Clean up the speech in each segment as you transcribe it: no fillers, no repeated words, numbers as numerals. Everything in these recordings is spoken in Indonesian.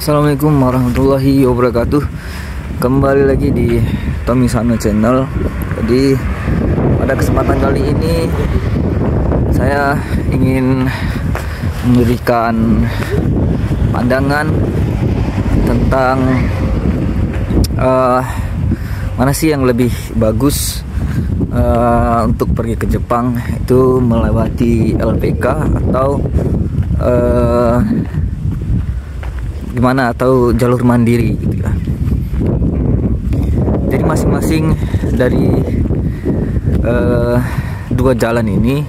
Assalamualaikum warahmatullahi wabarakatuh. Kembali lagi di Tommy Sano Channel. Jadi pada kesempatan kali ini saya ingin memberikan pandangan tentang mana sih yang lebih bagus untuk pergi ke Jepang, itu melewati LPK atau gimana, atau jalur mandiri gitu ya. Jadi masing-masing dari dua jalan ini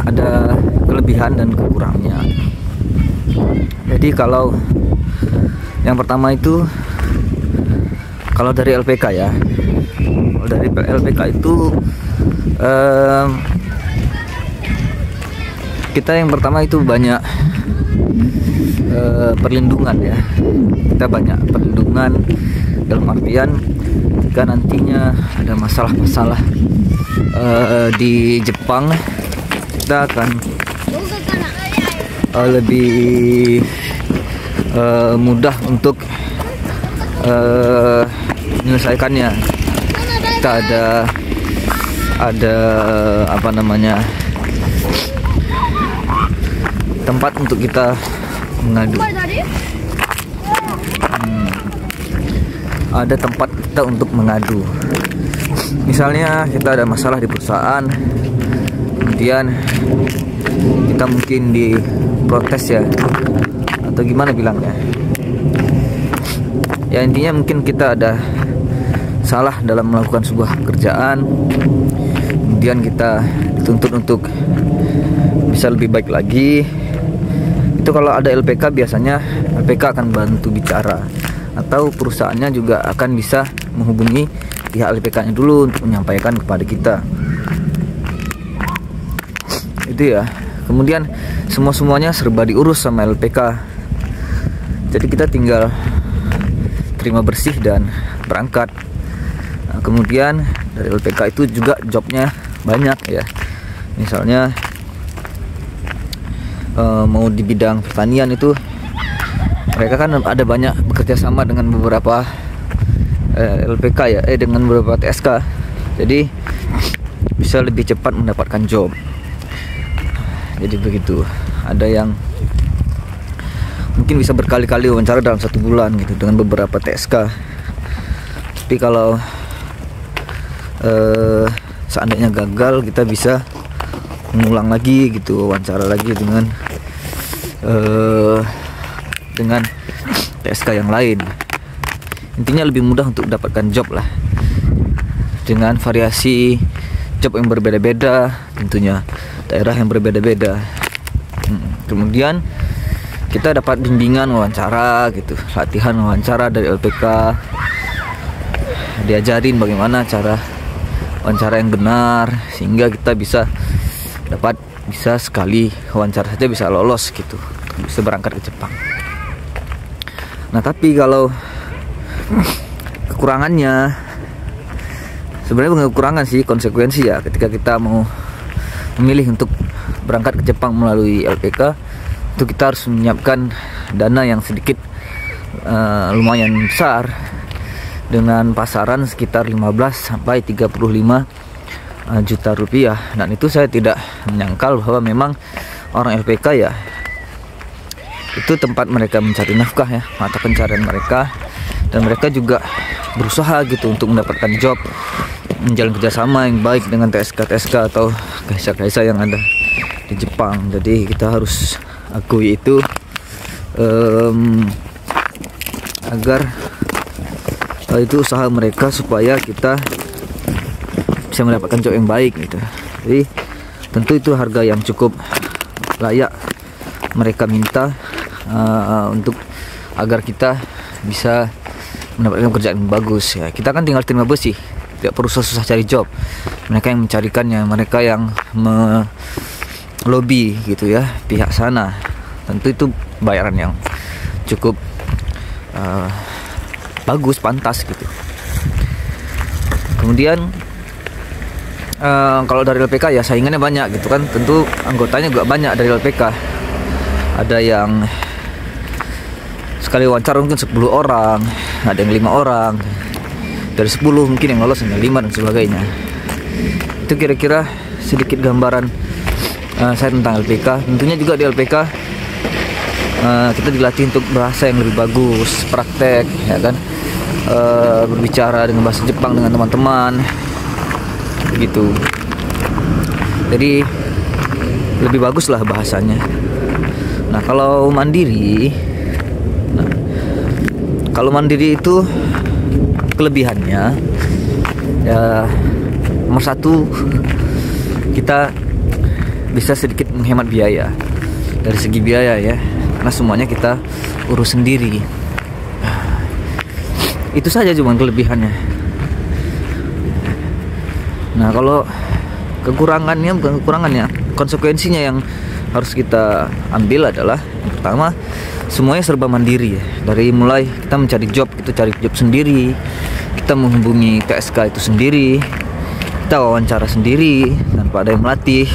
ada kelebihan dan kekurangnya. Jadi kalau yang pertama itu, kalau dari LPK ya, kalau dari LPK itu kita yang pertama itu banyak perlindungan ya. Kita banyak perlindungan dalam artian jika nantinya ada masalah-masalah di Jepang, kita akan lebih mudah untuk menyelesaikannya. Kita ada apa namanya, tempat untuk kita mengadu. Ada tempat kita untuk mengadu. Misalnya kita ada masalah di perusahaan, kemudian kita mungkin diprotes ya, atau gimana bilangnya. Ya intinya mungkin kita ada salah dalam melakukan sebuah pekerjaan, kemudian kita dituntut untuk bisa lebih baik lagi. Itu kalau ada LPK, biasanya LPK akan bantu bicara, atau perusahaannya juga akan bisa menghubungi pihak LPK-nya dulu untuk menyampaikan kepada kita. Itu ya. Kemudian semuanya serba diurus sama LPK. Jadi kita tinggal terima bersih dan berangkat. Nah, kemudian dari LPK itu juga jobnya banyak ya. Misalnya mau di bidang pertanian itu mereka kan ada banyak bekerja sama dengan beberapa LPK ya, dengan beberapa TSK. Jadi bisa lebih cepat mendapatkan job. Jadi begitu. Ada yang mungkin bisa berkali-kali wawancara dalam 1 bulan gitu dengan beberapa TSK. Tapi kalau seandainya gagal, kita bisa mengulang lagi gitu, wawancara lagi dengan TSK yang lain. Intinya lebih mudah untuk mendapatkan job lah, dengan variasi job yang berbeda-beda, tentunya daerah yang berbeda-beda. Kemudian kita dapat bimbingan wawancara gitu, latihan wawancara dari LPK, diajarin bagaimana cara wawancara yang benar, sehingga kita bisa sekali wawancara saja bisa lolos gitu, bisa berangkat ke Jepang. Nah tapi kalau kekurangannya, sebenarnya bukan kekurangan sih, konsekuensi ya. Ketika kita mau memilih untuk berangkat ke Jepang melalui LPK, itu kita harus menyiapkan dana yang sedikit lumayan besar, dengan pasaran sekitar 15 sampai 35 juta rupiah. Dan itu saya tidak menyangkal bahwa memang orang LPK ya, itu tempat mereka mencari nafkah ya, mata pencarian mereka, dan mereka juga berusaha gitu untuk mendapatkan job, menjalin kerjasama yang baik dengan TSK atau kaisa-kaisa yang ada di Jepang. Jadi kita harus akui itu, agar itu usaha mereka supaya kita bisa mendapatkan job yang baik gitu. Jadi tentu itu harga yang cukup layak mereka minta, untuk agar kita bisa mendapatkan pekerjaan yang bagus ya. Kita kan tinggal terima bersih, tidak perlu susah-susah cari job. Mereka yang mencarikannya, mereka yang melobi gitu ya, pihak sana. Tentu itu bayaran yang cukup bagus, pantas gitu. Kemudian kalau dari LPK ya saingannya banyak gitu kan. Tentu anggotanya juga banyak dari LPK. Ada yang sekali wawancara mungkin 10 orang, ada yang 5 orang, dari 10 mungkin yang lolos hanya 5 dan sebagainya. Itu kira-kira sedikit gambaran saya tentang LPK. Tentunya juga di LPK kita dilatih untuk bahasa yang lebih bagus, praktek, ya kan, berbicara dengan bahasa Jepang dengan teman-teman, begitu. Jadi lebih baguslah bahasanya. Nah, kalau mandiri itu kelebihannya ya, nomor satu, kita bisa sedikit menghemat biaya. Dari segi biaya ya, karena semuanya kita urus sendiri. Itu saja cuma kelebihannya. Nah, kalau kekurangannya, bukan kekurangannya, konsekuensinya yang harus kita ambil adalah, yang pertama, semuanya serba mandiri ya. Dari mulai kita mencari job, kita cari job sendiri, kita menghubungi TSK itu sendiri, kita wawancara sendiri tanpa ada yang melatih.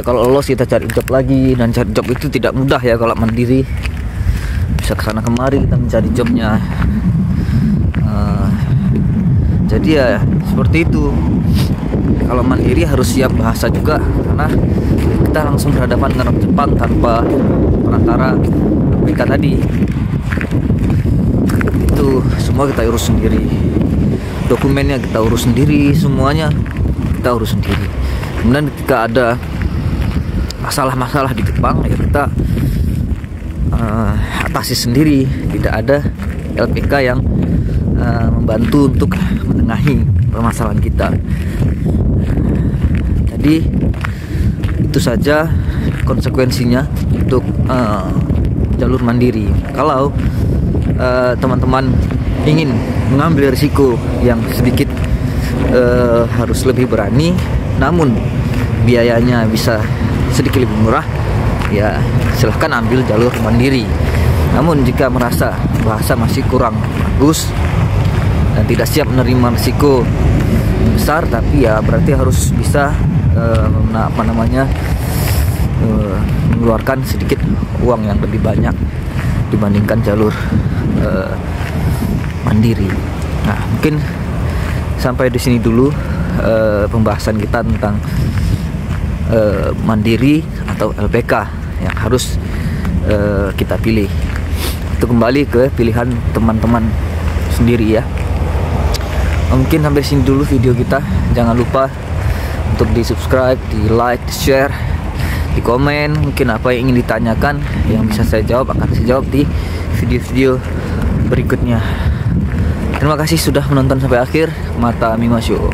Kalau lolos kita cari job lagi, dan cari job itu tidak mudah ya kalau mandiri. Bisa kesana kemari kita mencari jobnya. Jadi ya seperti itu. Kalau mandiri harus siap bahasa juga, karena kita langsung berhadapan dengan orang Jepang tanpa perantara mereka tadi. Itu semua kita urus sendiri. Dokumennya kita urus sendiri, semuanya kita urus sendiri. Kemudian ketika ada masalah-masalah di Jepang ya kita atasi sendiri. Tidak ada LPK yang membantu untuk menengahi permasalahan kita. Jadi itu saja konsekuensinya untuk jalur mandiri. Kalau teman-teman ingin mengambil risiko yang sedikit harus lebih berani, namun biayanya bisa sedikit lebih murah, ya silahkan ambil jalur mandiri. Namun jika merasa bahasa masih kurang bagus dan tidak siap menerima risiko besar, tapi ya berarti harus bisa mengeluarkan sedikit uang yang lebih banyak dibandingkan jalur mandiri. Nah, mungkin sampai di sini dulu pembahasan kita tentang mandiri atau LPK yang harus kita pilih. Itu kembali ke pilihan teman-teman sendiri ya. Mungkin sampai sini dulu video kita. Jangan lupa untuk di subscribe, di like, di share, di komen. Mungkin apa yang ingin ditanyakan yang bisa saya jawab akan saya jawab di video-video berikutnya. Terima kasih sudah menonton sampai akhir. Mata Mimasyo.